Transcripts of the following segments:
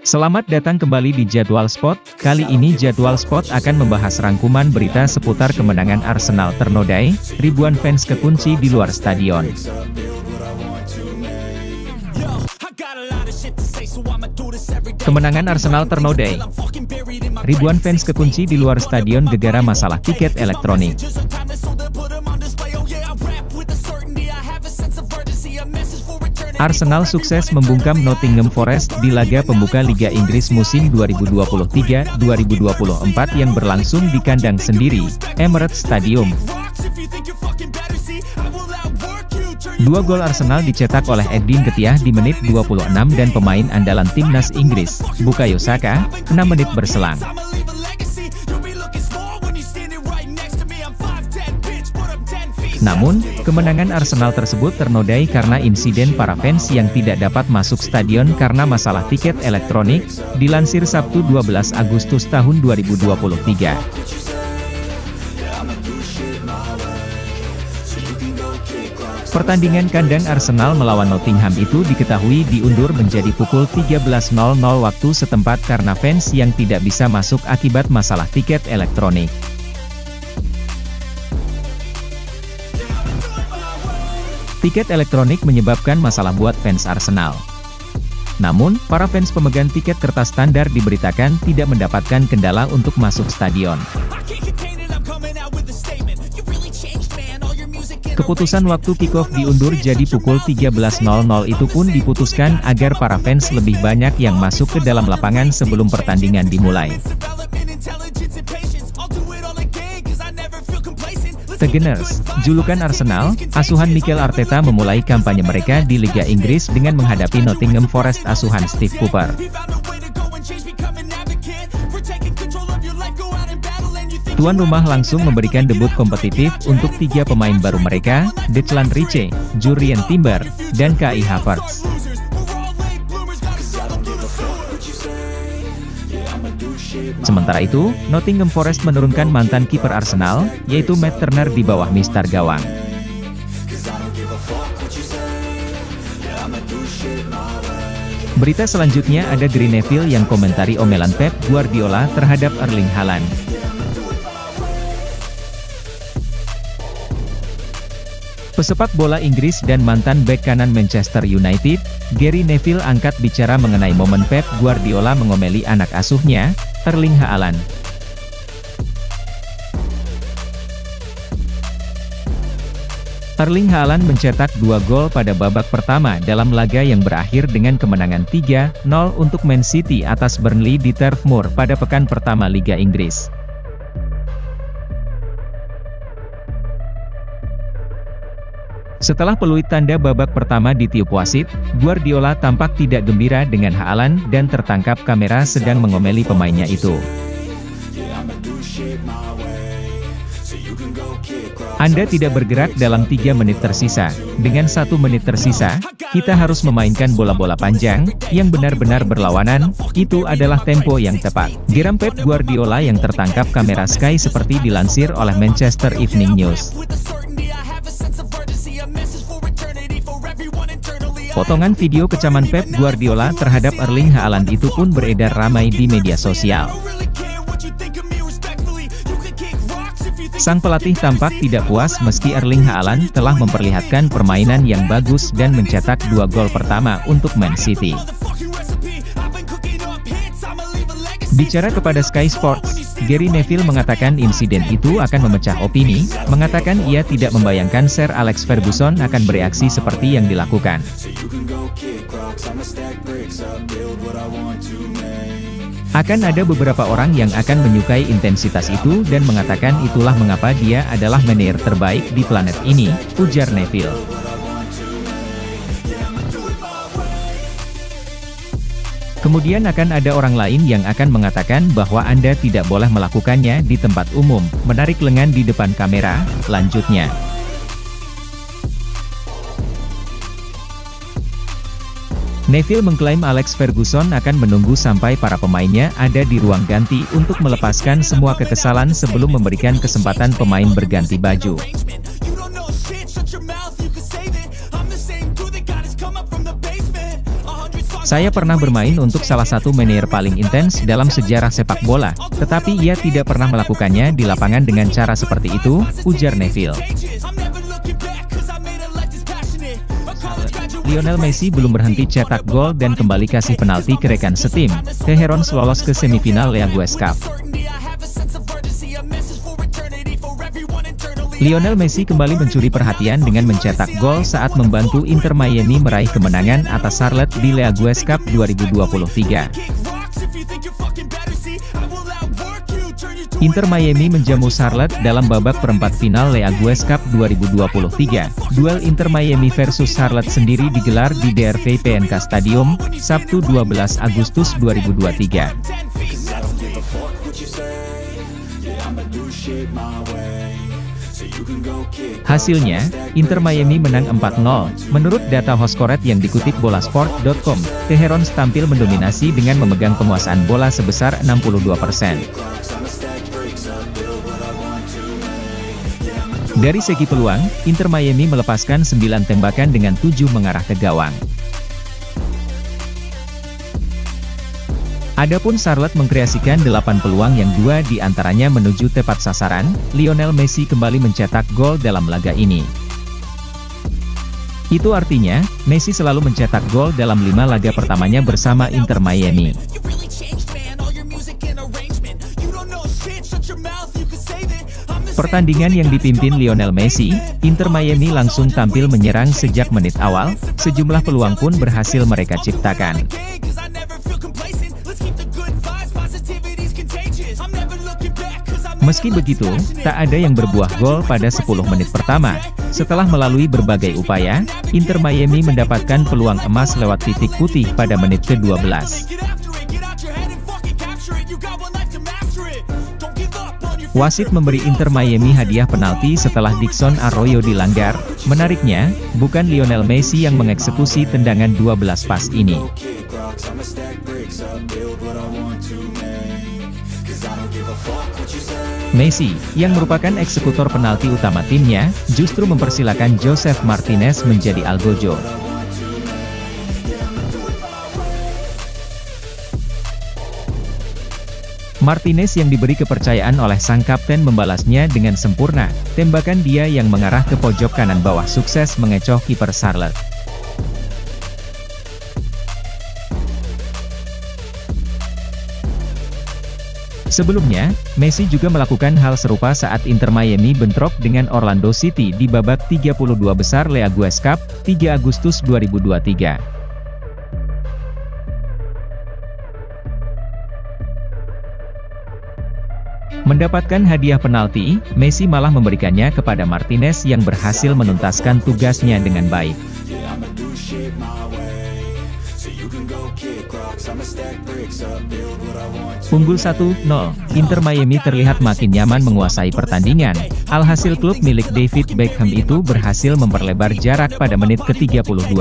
Selamat datang kembali di Jadwal Spot. Kali ini Jadwal Spot akan membahas rangkuman berita seputar kemenangan Arsenal ternodai, ribuan fans kekunci di luar stadion. Kemenangan Arsenal ternodai. Ribuan fans kekunci di luar stadion gegara masalah tiket elektronik. Arsenal sukses membungkam Nottingham Forest di laga pembuka Liga Inggris musim 2023-2024 yang berlangsung di kandang sendiri, Emirates Stadium. Dua gol Arsenal dicetak oleh Edin Ketia di menit 26 dan pemain andalan timnas Inggris, Bukayo Saka, 6 menit berselang. Namun, kemenangan Arsenal tersebut ternodai karena insiden para fans yang tidak dapat masuk stadion karena masalah tiket elektronik, dilansir Sabtu 12 Agustus tahun 2023. Pertandingan kandang Arsenal melawan Nottingham itu diketahui diundur menjadi pukul 13.00 waktu setempat karena fans yang tidak bisa masuk akibat masalah tiket elektronik. Tiket elektronik menyebabkan masalah buat fans Arsenal. Namun, para fans pemegang tiket kertas standar diberitakan tidak mendapatkan kendala untuk masuk stadion. Keputusan waktu kick-off diundur jadi pukul 13.00 itu pun diputuskan agar para fans lebih banyak yang masuk ke dalam lapangan sebelum pertandingan dimulai. The Gunners, julukan Arsenal, asuhan Mikel Arteta memulai kampanye mereka di Liga Inggris dengan menghadapi Nottingham Forest asuhan Steve Cooper. Tuan rumah langsung memberikan debut kompetitif untuk 3 pemain baru mereka, Declan Rice, Jurrien Timber, dan Kai Havertz. Sementara itu, Nottingham Forest menurunkan mantan kiper Arsenal, yaitu Matt Turner di bawah mistar gawang. Berita selanjutnya ada Gary Neville yang komentari omelan Pep Guardiola terhadap Erling Haaland. Pesepak bola Inggris dan mantan bek kanan Manchester United, Gary Neville angkat bicara mengenai momen Pep Guardiola mengomeli anak asuhnya, Erling Haaland. Erling Haaland mencetak 2 gol pada babak pertama dalam laga yang berakhir dengan kemenangan 3-0 untuk Man City atas Burnley di Turf Moor pada pekan pertama Liga Inggris. Setelah peluit tanda babak pertama ditiup wasit, Guardiola tampak tidak gembira dengan Haaland dan tertangkap kamera sedang mengomeli pemainnya itu. Anda tidak bergerak dalam 3 menit tersisa. Dengan 1 menit tersisa, kita harus memainkan bola-bola panjang, yang benar-benar berlawanan, itu adalah tempo yang tepat. Geram Pep Guardiola yang tertangkap kamera Sky seperti dilansir oleh Manchester Evening News. Potongan video kecaman Pep Guardiola terhadap Erling Haaland itu pun beredar ramai di media sosial. Sang pelatih tampak tidak puas meski Erling Haaland telah memperlihatkan permainan yang bagus dan mencetak 2 gol pertama untuk Man City. Bicara kepada Sky Sports, Gary Neville mengatakan insiden itu akan memecah opini, mengatakan ia tidak membayangkan Sir Alex Ferguson akan bereaksi seperti yang dilakukan. Akan ada beberapa orang yang akan menyukai intensitas itu dan mengatakan itulah mengapa dia adalah manajer terbaik di planet ini, ujar Neville. Kemudian akan ada orang lain yang akan mengatakan bahwa Anda tidak boleh melakukannya di tempat umum, menarik lengan di depan kamera, lanjutnya. Neville mengklaim Alex Ferguson akan menunggu sampai para pemainnya ada di ruang ganti untuk melepaskan semua kekesalan sebelum memberikan kesempatan pemain berganti baju. Saya pernah bermain untuk salah satu manajer paling intens dalam sejarah sepak bola, tetapi ia tidak pernah melakukannya di lapangan dengan cara seperti itu, ujar Neville. Lionel Messi belum berhenti cetak gol dan kembali kasih penalti ke rekan setim. The Herons lolos ke semifinal Leagues Cup. Lionel Messi kembali mencuri perhatian dengan mencetak gol saat membantu Inter Miami meraih kemenangan atas Charlotte di Leagues Cup 2023. Inter Miami menjamu Charlotte dalam babak perempat final Leagues Cup 2023. Duel Inter Miami versus Charlotte sendiri digelar di DRV PNK Stadium, Sabtu 12 Agustus 2023. Hasilnya, Inter Miami menang 4-0. Menurut data Hoscoret yang dikutip bolasport.com, The Herons tampil mendominasi dengan memegang penguasaan bola sebesar 62%. Dari segi peluang, Inter Miami melepaskan 9 tembakan dengan 7 mengarah ke gawang. Adapun Charlotte mengkreasikan 8 peluang yang 2 diantaranya menuju tepat sasaran. Lionel Messi kembali mencetak gol dalam laga ini. Itu artinya, Messi selalu mencetak gol dalam 5 laga pertamanya bersama Inter Miami. Pertandingan yang dipimpin Lionel Messi, Inter Miami langsung tampil menyerang sejak menit awal, sejumlah peluang pun berhasil mereka ciptakan. Meski begitu, tak ada yang berbuah gol pada 10 menit pertama. Setelah melalui berbagai upaya, Inter Miami mendapatkan peluang emas lewat titik putih pada menit ke-12. Wasit memberi Inter Miami hadiah penalti setelah Dixon Arroyo dilanggar. Menariknya, bukan Lionel Messi yang mengeksekusi tendangan 12 pas ini. Messi, yang merupakan eksekutor penalti utama timnya, justru mempersilakan Joseph Martinez menjadi algojo. Martinez yang diberi kepercayaan oleh sang kapten membalasnya dengan sempurna. Tembakan dia yang mengarah ke pojok kanan bawah sukses mengecoh kiper Charlotte. Sebelumnya, Messi juga melakukan hal serupa saat Inter Miami bentrok dengan Orlando City di babak 32 besar Leagues Cup, 3 Agustus 2023. Mendapatkan hadiah penalti, Messi malah memberikannya kepada Martinez yang berhasil menuntaskan tugasnya dengan baik. Unggul 1-0, Inter Miami terlihat makin nyaman menguasai pertandingan. Alhasil klub milik David Beckham itu berhasil memperlebar jarak pada menit ke-32.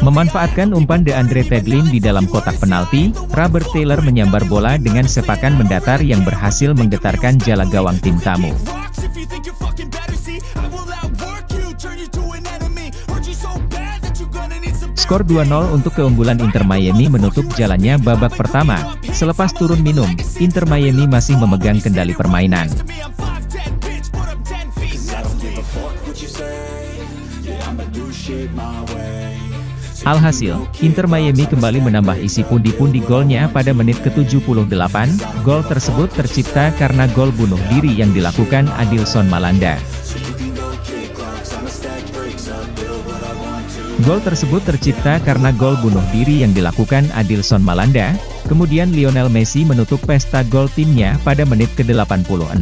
Memanfaatkan umpan DeAndre Tedlin di dalam kotak penalti, Robert Taylor menyambar bola dengan sepakan mendatar yang berhasil menggetarkan jala gawang tim tamu. Skor 2-0 untuk keunggulan Inter Miami menutup jalannya babak pertama. Selepas turun minum, Inter Miami masih memegang kendali permainan. Alhasil, Inter Miami kembali menambah isi pundi-pundi golnya pada menit ke-78. Gol tersebut tercipta karena gol bunuh diri yang dilakukan Adilson Malanda. Kemudian Lionel Messi menutup pesta gol timnya pada menit ke-86.